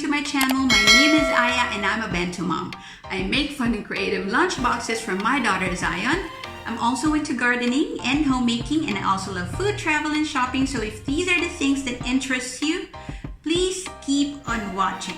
to my channel. My name is Aya and I'm a Bento mom. I make fun and creative lunch boxes for my daughter Zion. I'm also into gardening and homemaking, and I also love food, travel, and shopping. So if these are the things that interest you, please keep on watching.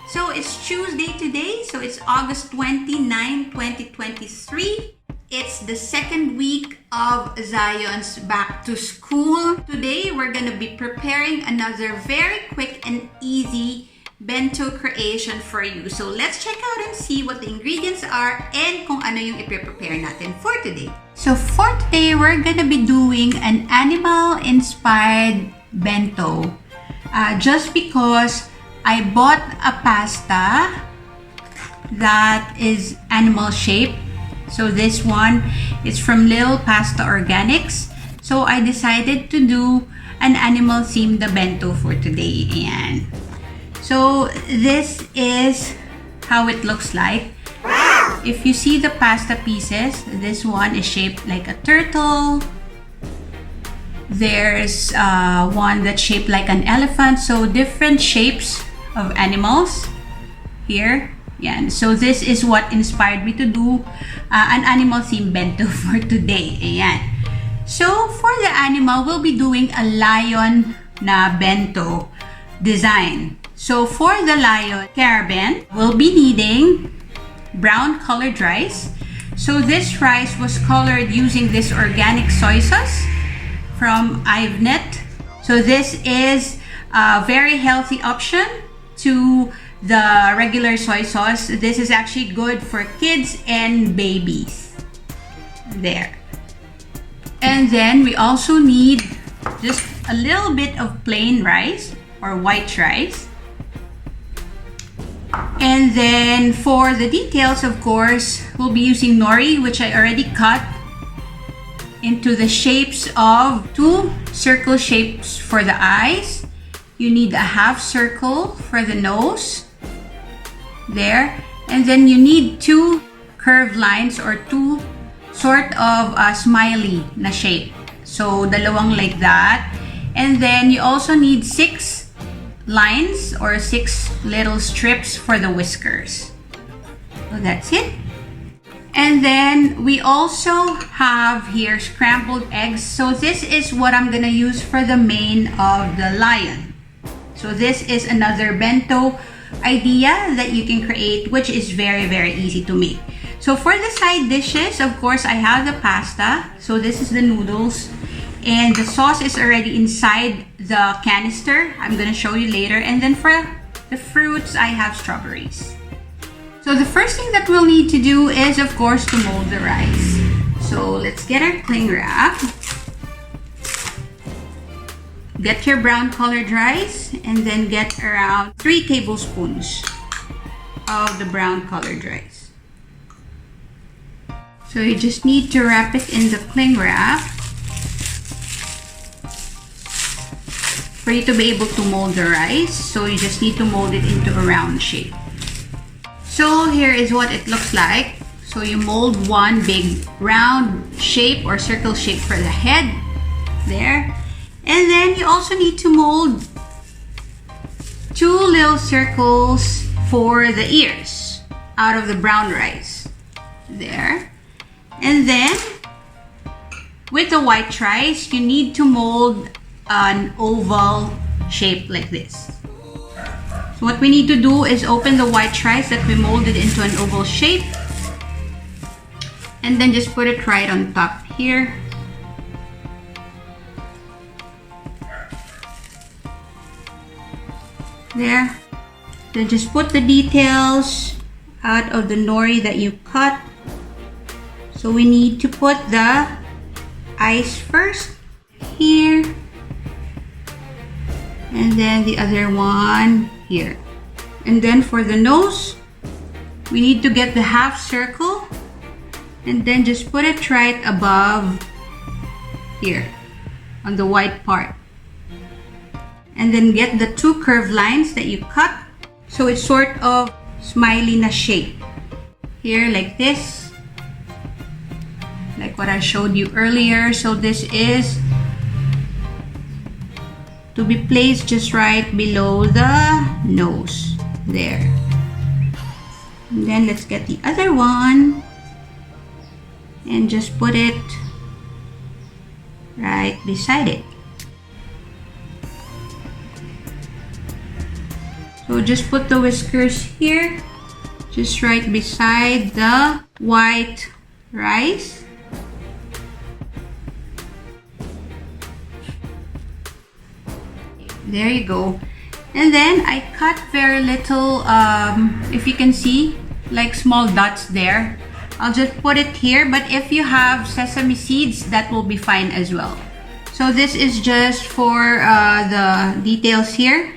So it's Tuesday today, so it's August 29, 2023. It's the second week of Zion's back to school. Today, we're gonna be preparing another very quick and easy bento creation for you. So let's check out and see what the ingredients are and kung ano yung i-prepare natin for today. So for today, we're gonna be doing an animal-inspired bento. Just because I bought a pasta that is animal shaped. So this one is from Little Pasta Organics. So I decided to do an animal themed bento for today. And so this is how it looks like. If you see the pasta pieces, this one is shaped like a turtle. There's one that's shaped like an elephant. So different shapes of animals here. Yeah, so this is what inspired me to do an animal themed bento for today. Ayan. So for the animal, we'll be doing a lion na bento design. So for the lion, Charaben, we'll be needing brown colored rice. So this rice was colored using this organic soy sauce from I'venet. So this is a very healthy option to the regular soy sauce. This is actually good for kids and babies. There. And then we also need just a little bit of plain rice or white rice. And then for the details, of course, we'll be using nori, which I already cut into the shapes of two circle shapes for the eyes. You need a half circle for the nose. There. And then you need two curved lines or two sort of smiley na shape. So, dalawang like that. And then you also need 6 lines or 6 little strips for the whiskers. So, that's it. And then we also have here scrambled eggs. So, this is what I'm gonna use for the mane of the lion. So, this is another bento idea that you can create, which is very easy to make. So for the side dishes, of course, I have the pasta. So this is the noodles, and the sauce is already inside the canister. I'm gonna show you later. And then for the fruits, I have strawberries. So the first thing that we'll need to do is, of course, to mold the rice. So let's get our cling wrap. Get your brown colored rice, and then get around 3 tablespoons of the brown colored rice. So you just need to wrap it in the cling wrap for you to be able to mold the rice. So you just need to mold it into a round shape. So here is what it looks like. So you mold one big round shape or circle shape for the head there. And then you also need to mold 2 little circles for the ears out of the brown rice. There. And then with the white rice, you need to mold an oval shape like this. So what we need to do is open the white rice that we molded into an oval shape. And then just put it right on top here. There. Then just put the details out of the nori that you cut. So we need to put the eyes first here, and then the other one here. And then for the nose, we need to get the half circle and then just put it right above here on the white part. And then get the 2 curved lines that you cut. So it's sort of smiley na shape. Here like this. Like what I showed you earlier. So this is to be placed just right below the nose. There. And then let's get the other one and just put it right beside it. So just put the whiskers here, just right beside the white rice. There you go. And then I cut very little, if you can see, like small dots there. I'll just put it here, but if you have sesame seeds, that will be fine as well. So this is just for the details here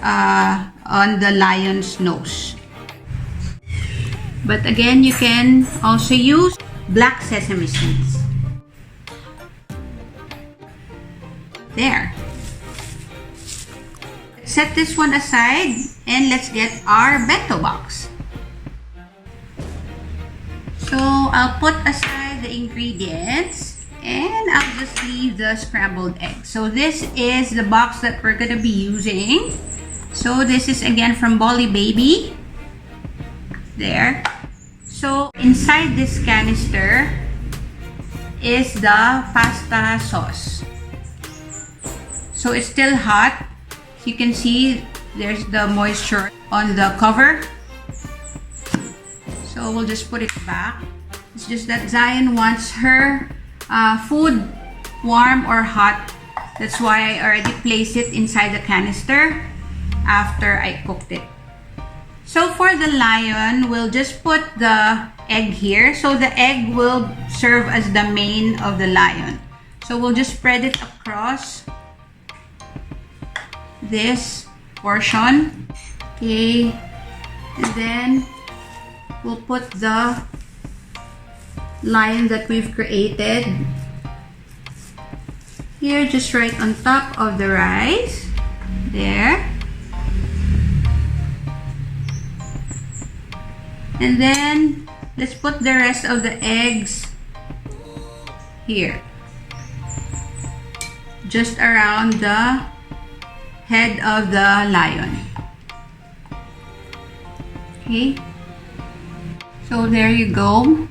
on the lion's nose. But again, you can also use black sesame seeds. There. Set this one aside and let's get our bento box. So I'll put aside the ingredients and I'll just leave the scrambled egg. So this is the box that we're gonna be using. So this is again from Bolly Baby. There. So inside this canister is the pasta sauce. So it's still hot. You can see there's the moisture on the cover. So we'll just put it back. It's just that Zion wants her food warm or hot. That's why I already placed it inside the canister after I cooked it. So for the lion, we'll just put the egg here. So the egg will serve as the main of the lion. So we'll just spread it across this portion. Okay, and then we'll put the lion that we've created here, just right on top of the rice. There. And then let's put the rest of the eggs here, just around the head of the lion. Okay, so there you go.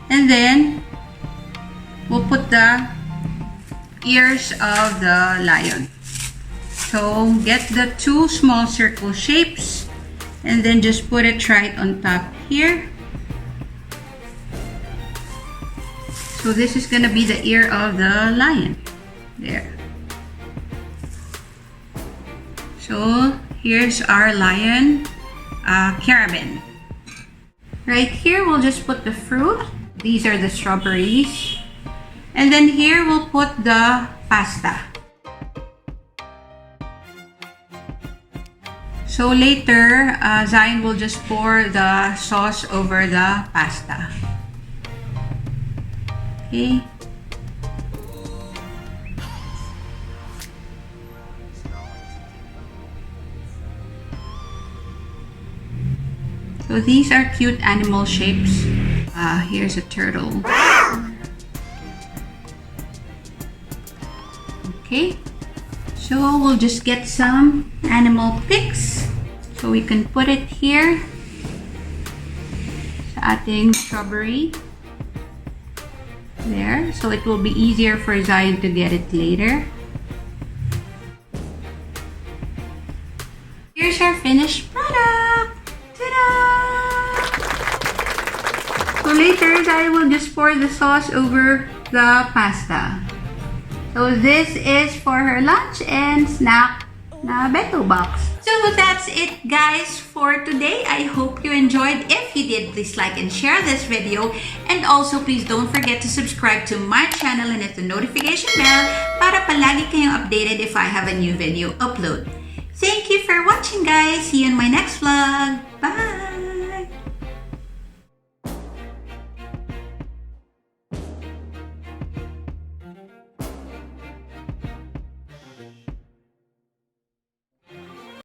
And then we'll put the ears of the lion. So get the two small circle shapes and then just put it right on top here. So this is gonna be the ear of the lion. There. So here's our lion, Charaben. Right here, we'll just put the fruit. These are the strawberries. And then here, we'll put the pasta. So later, Zion will just pour the sauce over the pasta. Okay. So these are cute animal shapes. Here's a turtle. Okay, so we'll just get some animal pics so we can put it here sa ating strawberry. There, so it will be easier for Zion to get it later. Here's our finished product. So later, I will just pour the sauce over the pasta. So this is for her lunch and snack na bento box. So that's it guys for today. I hope you enjoyed. If you did, please like and share this video. And also please don't forget to subscribe to my channel and hit the notification bell para palagi kayong updated if I have a new video upload. Thank you for watching guys. See you in my next vlog. Bye!